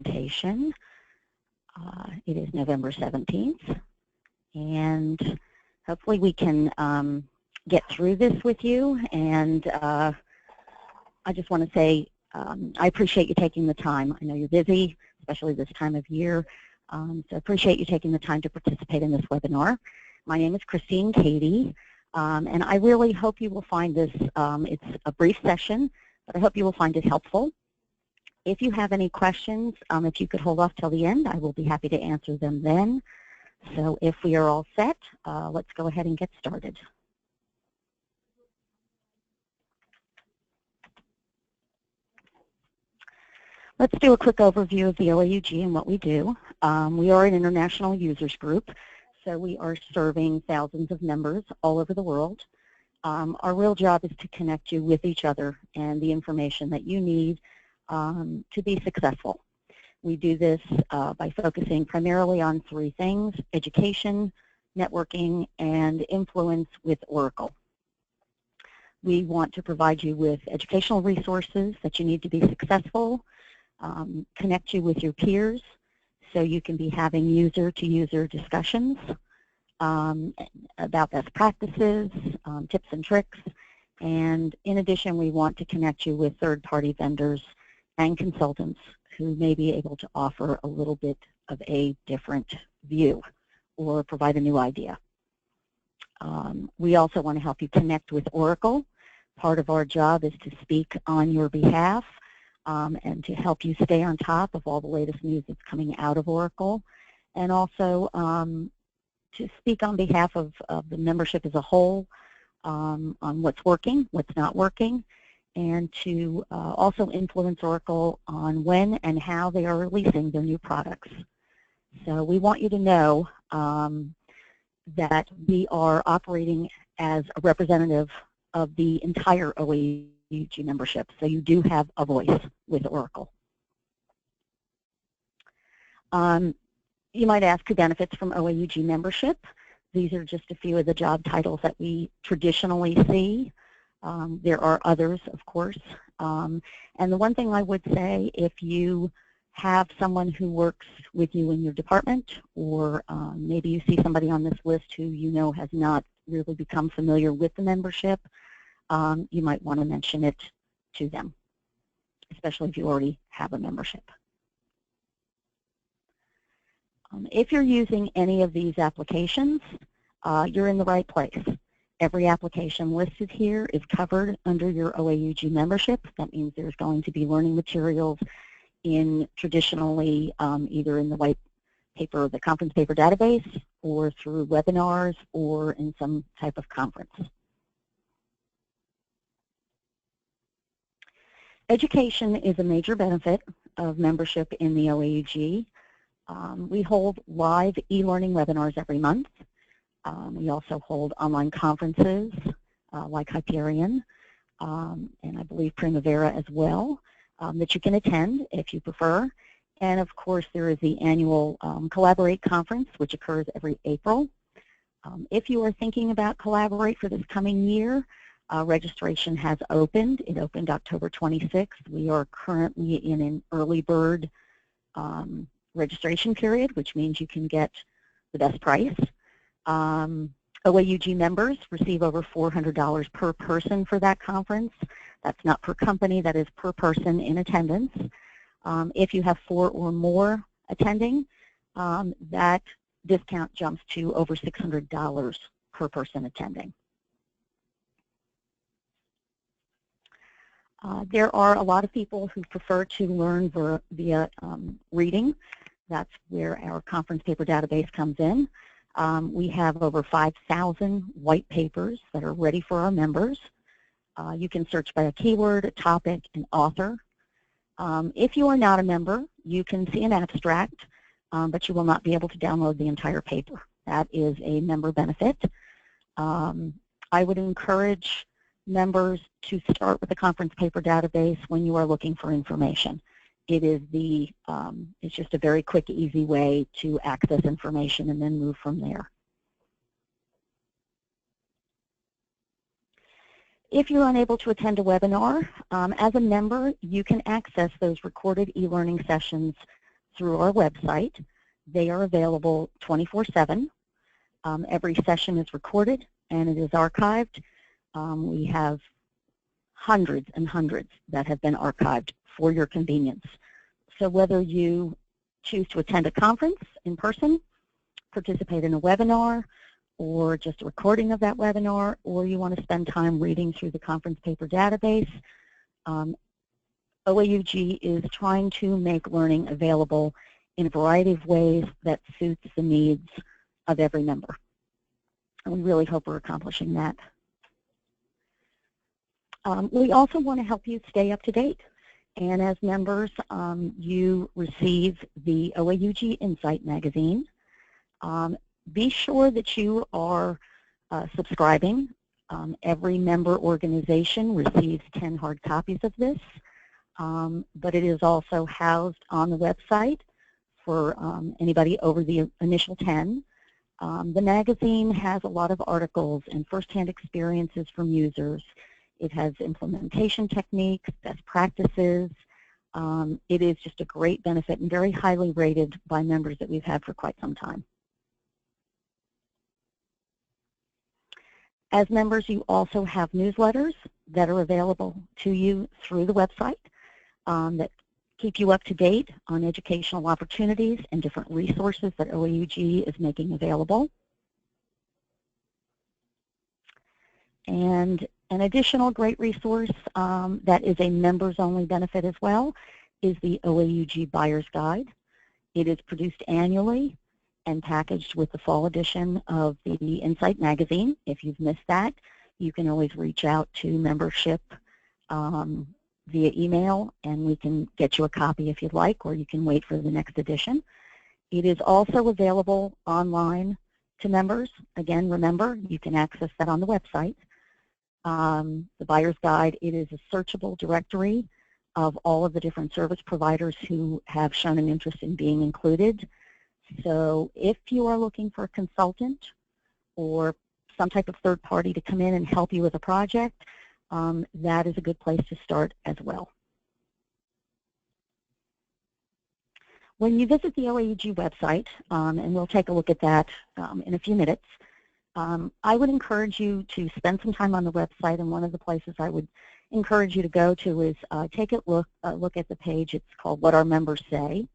presentation. It is November 17th, and hopefully we can get through this with you. And I just want to say I appreciate you taking the time. I know you're busy, especially this time of year, so I appreciate you taking the time to participate in this webinar. My name is Christine Cady, and I really hope you will find this, it's a brief session, but I hope you will find it helpful. If you have any questions, if you could hold off till the end, I will be happy to answer them then. So if we are all set, let's go ahead and get started. Let's do a quick overview of the OAUG and what we do. We are an international users group, so we are serving thousands of members all over the world. Our real job is to connect you with each other and the information that you need to be successful. We do this by focusing primarily on three things: education, networking, and influence with Oracle. We want to provide you with educational resources that you need to be successful, connect you with your peers so you can be having user-to-user discussions about best practices, tips and tricks, and in addition we want to connect you with third-party vendors and consultants who may be able to offer a little bit of a different view or provide a new idea. We also want to help you connect with Oracle. Part of our job is to speak on your behalf and to help you stay on top of all the latest news that's coming out of Oracle, and also to speak on behalf of the membership as a whole on what's working, what's not working, and to also influence Oracle on when and how they are releasing their new products. So we want you to know that we are operating as a representative of the entire OAUG membership, so you do have a voice with Oracle. You might ask who benefits from OAUG membership. These are just a few of the job titles that we traditionally see. There are others, of course. And the one thing I would say, if you have someone who works with you in your department, or maybe you see somebody on this list who you know has not really become familiar with the membership, you might want to mention it to them, especially if you already have a membership. If you're using any of these applications, you're in the right place. Every application listed here is covered under your OAUG membership. That means there's going to be learning materials in traditionally either in the white paper, the conference paper database, or through webinars, or in some type of conference. Education is a major benefit of membership in the OAUG. We hold live e-learning webinars every month. We also hold online conferences like Hyperion and I believe Primavera as well that you can attend if you prefer. And of course there is the annual Collaborate conference, which occurs every April. If you are thinking about Collaborate for this coming year, registration has opened. It opened October 26th. We are currently in an early bird registration period, which means you can get the best price. OAUG members receive over $400 per person for that conference. That's not per company, that is per person in attendance. If you have 4 or more attending, that discount jumps to over $600 per person attending. There are a lot of people who prefer to learn via reading. That's where our conference paper database comes in. We have over 5,000 white papers that are ready for our members. You can search by a keyword, a topic, an author. If you are not a member, you can see an abstract, but you will not be able to download the entire paper. That is a member benefit. I would encourage members to start with the conference paper database when you are looking for information. It is it's just a very quick, easy way to access information and then move from there. If you're unable to attend a webinar, as a member, you can access those recorded e-learning sessions through our website. They are available 24/7. Every session is recorded and it is archived. We have hundreds and hundreds that have been archived for your convenience. So whether you choose to attend a conference in person, participate in a webinar, or just a recording of that webinar, or you want to spend time reading through the conference paper database, OAUG is trying to make learning available in a variety of ways that suits the needs of every member. And we really hope we're accomplishing that. We also want to help you stay up to date. And as members, you receive the OAUG Insight magazine. Be sure that you are subscribing. Every member organization receives 10 hard copies of this, but it is also housed on the website for anybody over the initial 10. The magazine has a lot of articles and firsthand experiences from users. It has implementation techniques, best practices. It is just a great benefit and very highly rated by members that we've had for quite some time. As members, you also have newsletters that are available to you through the website that keep you up to date on educational opportunities and different resources that OAUG is making available. And an additional great resource that is a members-only benefit as well is the OAUG Buyer's Guide. It is produced annually and packaged with the fall edition of the Insight magazine. If you've missed that, you can always reach out to membership via email, and we can get you a copy if you'd like, or you can wait for the next edition. It is also available online to members. Again, remember, you can access that on the website. The Buyer's Guide, it is a searchable directory of all of the different service providers who have shown an interest in being included. So if you are looking for a consultant or some type of third party to come in and help you with a project, that is a good place to start as well. When you visit the OAUG website, and we'll take a look at that in a few minutes, I would encourage you to spend some time on the website, and one of the places I would encourage you to go to is take a look at the page. It's called What Our Members Say.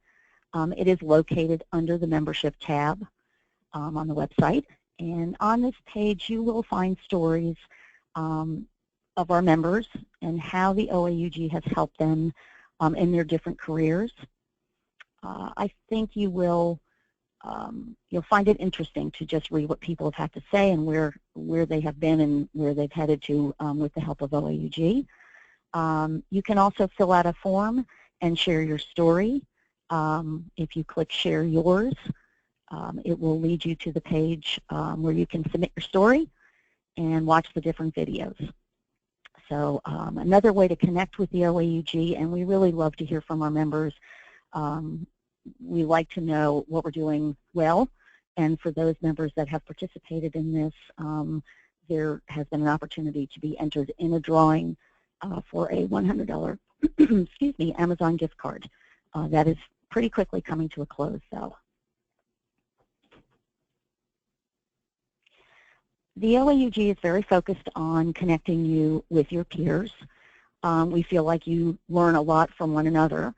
It is located under the membership tab on the website. And on this page, you will find stories of our members and how the OAUG has helped them in their different careers. I think you'll find it interesting to just read what people have had to say and where they have been and where they've headed to with the help of OAUG. You can also fill out a form and share your story. If you click Share Yours, it will lead you to the page where you can submit your story and watch the different videos. So another way to connect with the OAUG, and we really love to hear from our members. We like to know what we're doing well, and for those members that have participated in this, there has been an opportunity to be entered in a drawing for a $100 excuse me, Amazon gift card. That is pretty quickly coming to a close, though. The OAUG is very focused on connecting you with your peers. We feel like you learn a lot from one another.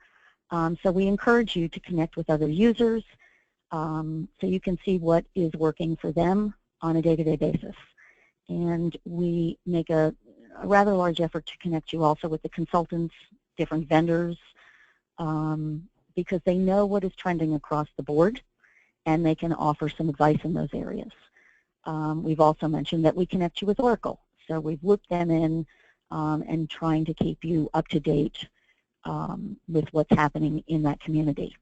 So we encourage you to connect with other users so you can see what is working for them on a day-to-day basis. And we make a rather large effort to connect you also with the consultants, different vendors, because they know what is trending across the board, and they can offer some advice in those areas. We've also mentioned that we connect you with Oracle. So we've looped them in and trying to keep you up to date with what's happening in that community.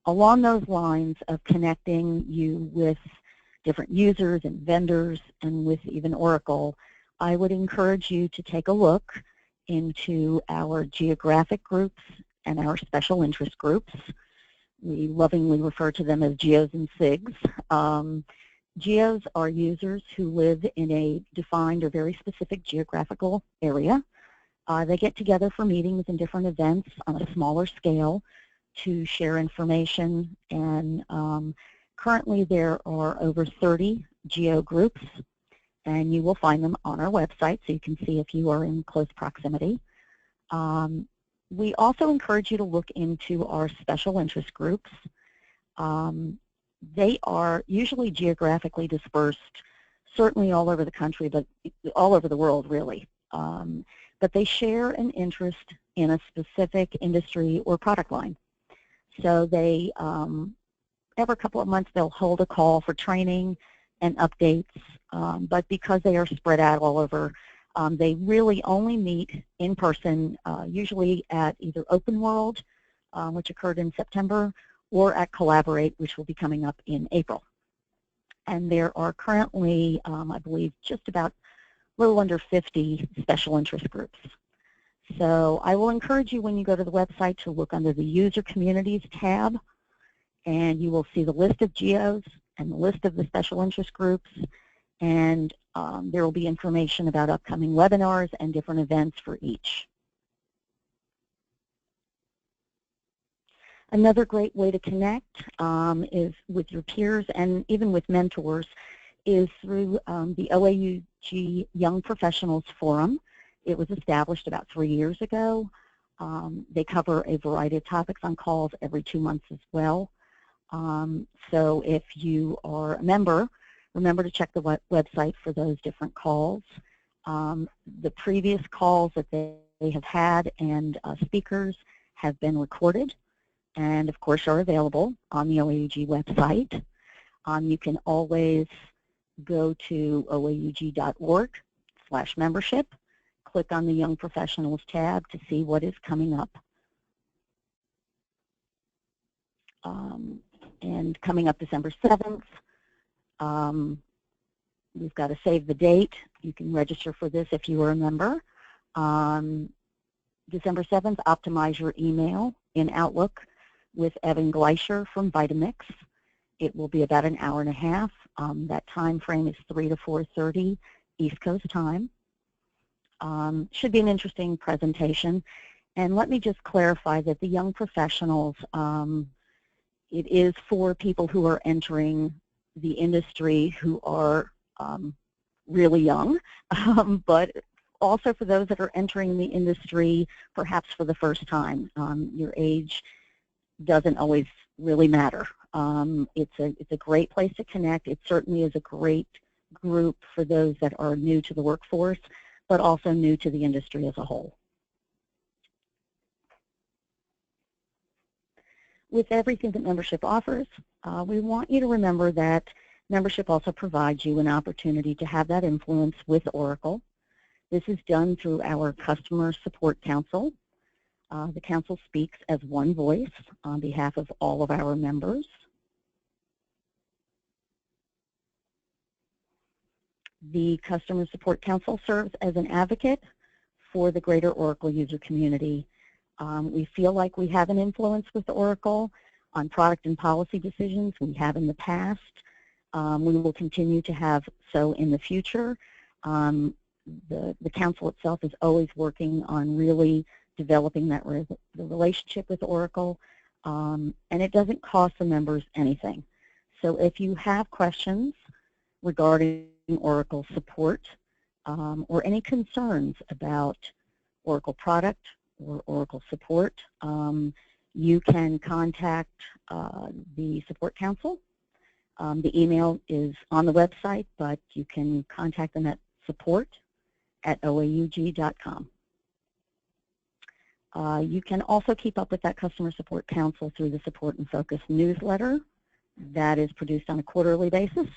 Along those lines of connecting you with different users and vendors and with even Oracle, I would encourage you to take a look into our geographic groups and our special interest groups. We lovingly refer to them as GEOs and SIGs. GEOs are users who live in a defined or very specific geographical area. They get together for meetings and different events on a smaller scale. to share information, and currently there are over 30 GEO groups, and you will find them on our website so you can see if you are in close proximity. We also encourage you to look into our special interest groups. They are usually geographically dispersed, certainly all over the country, but all over the world, really. But they share an interest in a specific industry or product line. So they, every couple of months, they'll hold a call for training and updates, but because they are spread out all over, they really only meet in person, usually at either Open World, which occurred in September, or at Collaborate, which will be coming up in April. And there are currently, I believe, just about a little under 50 special interest groups. So I will encourage you when you go to the website to look under the User Communities tab, and you will see the list of GEOs and the list of the special interest groups, and there will be information about upcoming webinars and different events for each. Another great way to connect is with your peers and even with mentors is through the OAUG Young Professionals Forum. It was established about 3 years ago. They cover a variety of topics on calls every 2 months as well. So if you are a member, remember to check the website for those different calls. The previous calls that they have had and speakers have been recorded and, of course, are available on the OAUG website. You can always go to oaug.org/membership, click on the Young Professionals tab to see what is coming up. And coming up December 7th, we've got to save the date. You can register for this if you are a member. December 7th, optimize your email in Outlook with Evan Gleischer from Vitamix. It will be about an hour and a half. That time frame is 3 to 4:30 East Coast time. Should be an interesting presentation. And let me just clarify that the Young Professionals, it is for people who are entering the industry who are really young, but also for those that are entering the industry perhaps for the first time. Your age doesn't always really matter. It's a great place to connect. It certainly is a great group for those that are new to the workforce, but also new to the industry as a whole. With everything that membership offers, we want you to remember that membership also provides you an opportunity to have that influence with Oracle. This is done through our Customer Support Council. The council speaks as one voice on behalf of all of our members. The Customer Support Council serves as an advocate for the greater Oracle user community. We feel like we have an influence with Oracle on product and policy decisions. We have in the past. We will continue to have so in the future. The council itself is always working on really developing that the relationship with Oracle, and it doesn't cost the members anything. So if you have questions regarding Oracle support or any concerns about Oracle product or Oracle support, you can contact the Support Council. The email is on the website, but you can contact them at support@oaug.com. You can also keep up with that Customer Support Council through the Support and Focus newsletter that is produced on a quarterly basis.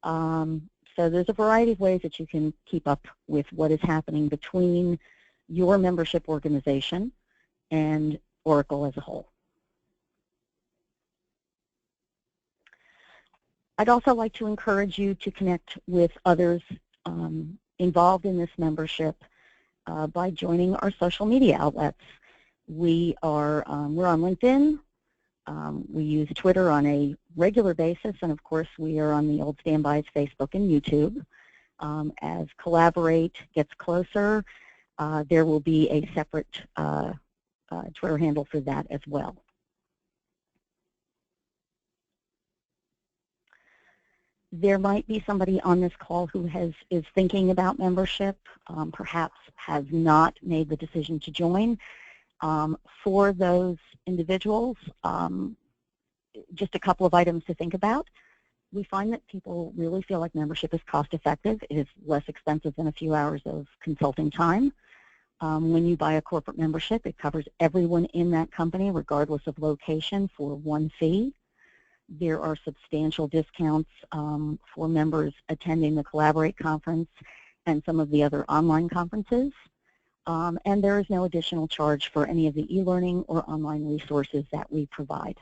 So there's a variety of ways that you can keep up with what is happening between your membership organization and Oracle as a whole. I'd also like to encourage you to connect with others involved in this membership by joining our social media outlets. We're on LinkedIn. We use Twitter on a regular basis, and of course we are on the old standbys, Facebook and YouTube. As Collaborate gets closer, there will be a separate Twitter handle for that as well. There might be somebody on this call who is thinking about membership, perhaps has not made the decision to join. For those individuals, just a couple of items to think about. We find that people really feel like membership is cost effective. It is less expensive than a few hours of consulting time. When you buy a corporate membership, it covers everyone in that company regardless of location for one fee. There are substantial discounts for members attending the Collaborate conference and some of the other online conferences. And there is no additional charge for any of the e-learning or online resources that we provide.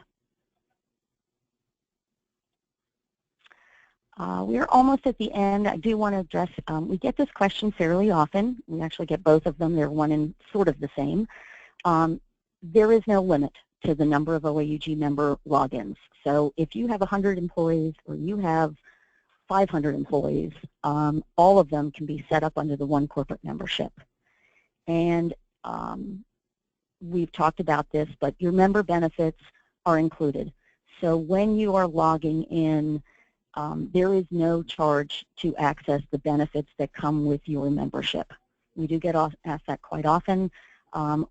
We are almost at the end. I do want to address, we get this question fairly often. We actually get both of them. They're one and sort of the same. There is no limit to the number of OAUG member logins. So if you have 100 employees or you have 500 employees, all of them can be set up under the one corporate membership. And we've talked about this, but your member benefits are included. So when you are logging in, there is no charge to access the benefits that come with your membership. We do get asked that quite often.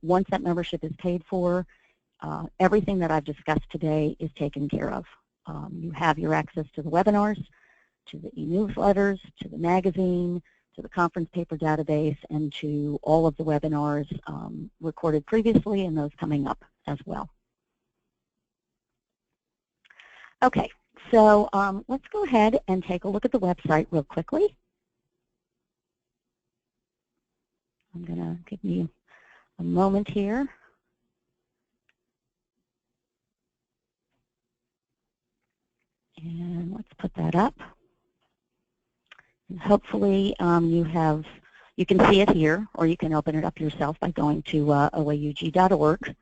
Once that membership is paid for, everything that I've discussed today is taken care of. You have your access to the webinars, to the e-newsletters, to the magazine, to the conference paper database, and to all of the webinars recorded previously and those coming up as well. Okay. So let's go ahead and take a look at the website real quickly. I'm going to give you a moment here. And let's put that up. And hopefully you can see it here, or you can open it up yourself by going to OAUG.org.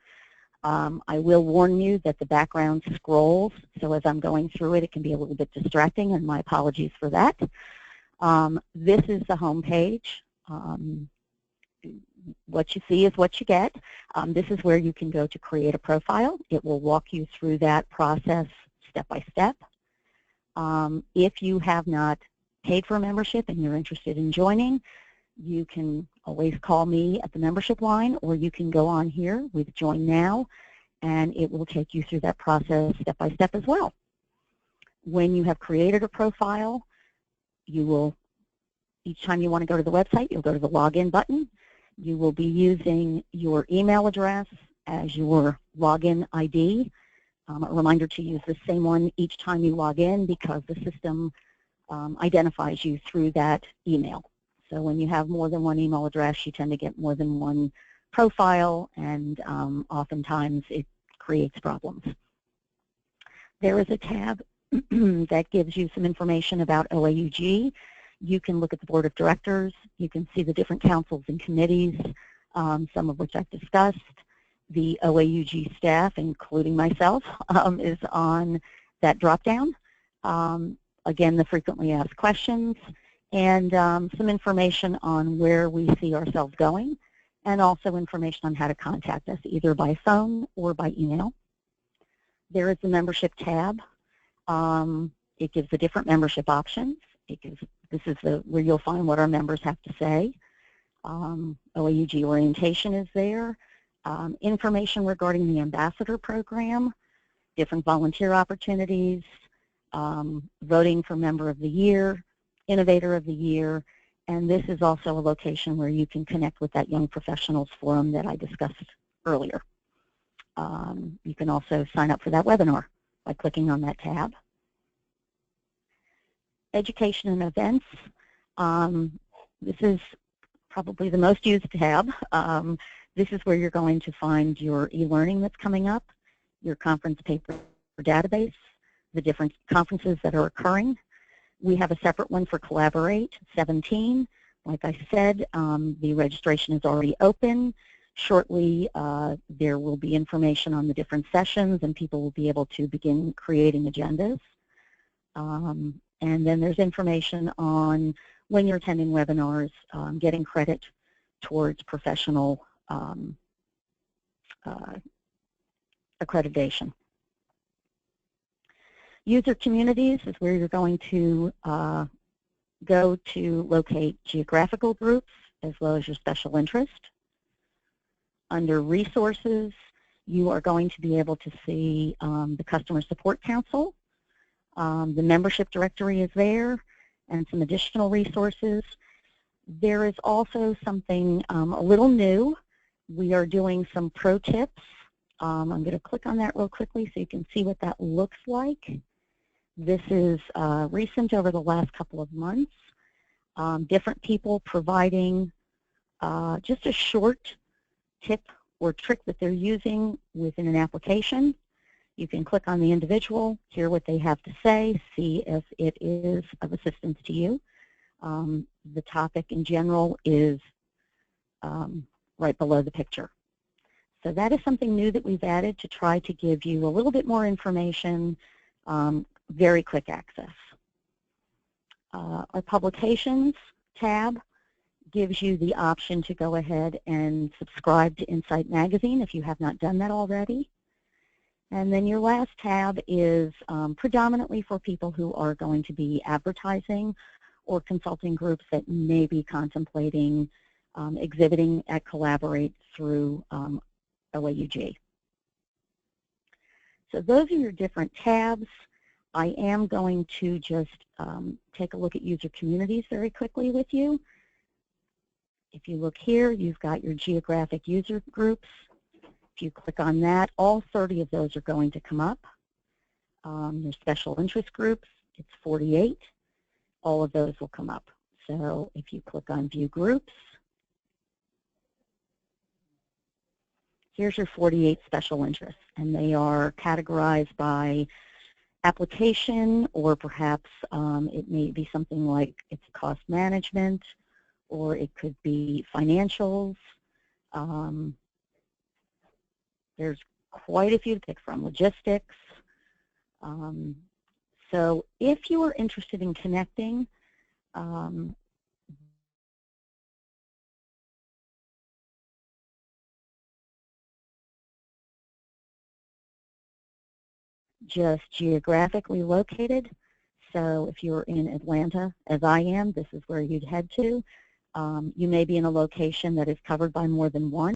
I will warn you that the background scrolls, so as I'm going through it, it can be a little bit distracting, and my apologies for that. This is the home page. What you see is what you get. This is where you can go to create a profile. It will walk you through that process step by step. If you have not paid for a membership and you're interested in joining, you can always call me at the membership line, or you can go on here with Join Now, and it will take you through that process step by step as well. When you have created a profile, you will, each time you want to go to the website, you'll go to the login button. You will be using your email address as your login ID. A reminder to use the same one each time you log in, because the system identifies you through that email. So when you have more than one email address, you tend to get more than one profile, and oftentimes it creates problems. There is a tab that gives you some information about OAUG. You can look at the board of directors. You can see the different councils and committees, some of which I've discussed. The OAUG staff, including myself, is on that drop-down. Again, the frequently asked questions, and some information on where we see ourselves going, and also information on how to contact us, either by phone or by email. There is the membership tab. It gives the different membership options. This is where you'll find what our members have to say. OAUG orientation is there. Information regarding the ambassador program, different volunteer opportunities, voting for member of the year, innovator of the year, and this is also a location where you can connect with that young professionals forum that I discussed earlier. You can also sign up for that webinar by clicking on that tab. Education and events. This is probably the most used tab. This is where you're going to find your e-learning that's coming up, your conference paper database, the different conferences that are occurring. We have a separate one for Collaborate 17. Like I said, the registration is already open. Shortly, there will be information on the different sessions, and people will be able to begin creating agendas. And then there's information on when you're attending webinars, getting credit towards professional accreditation. User communities is where you're going to go to locate geographical groups as well as your special interest. Under resources, you are going to be able to see the Customer Support Council. The membership directory is there and some additional resources. There is also something a little new. We are doing some pro tips. I'm going to click on that real quickly so you can see what that looks like. This is recent over the last couple of months. Different people providing just a short tip or trick that they're using within an application. You can click on the individual, hear what they have to say, see if it is of assistance to you. The topic in general is right below the picture. So that is something new that we've added to try to give you a little bit more information, very quick access. Our Publications tab gives you the option to go ahead and subscribe to Insight Magazine if you have not done that already. And then your last tab is predominantly for people who are going to be advertising or consulting groups that may be contemplating exhibiting at Collaborate through OAUG. So those are your different tabs. I am going to just take a look at user communities very quickly with you. If you look here, you've got your geographic user groups. If you click on that, all 30 of those are going to come up. Your special interest groups, it's 48. All of those will come up. So if you click on View Groups, here's your 48 special interests, and they are categorized by application, or perhaps it may be something like it's cost management, or it could be financials. There's quite a few to pick from, logistics. So if you are interested in connecting, just geographically located. So if you're in Atlanta, as I am, this is where you'd head to. You may be in a location that is covered by more than one.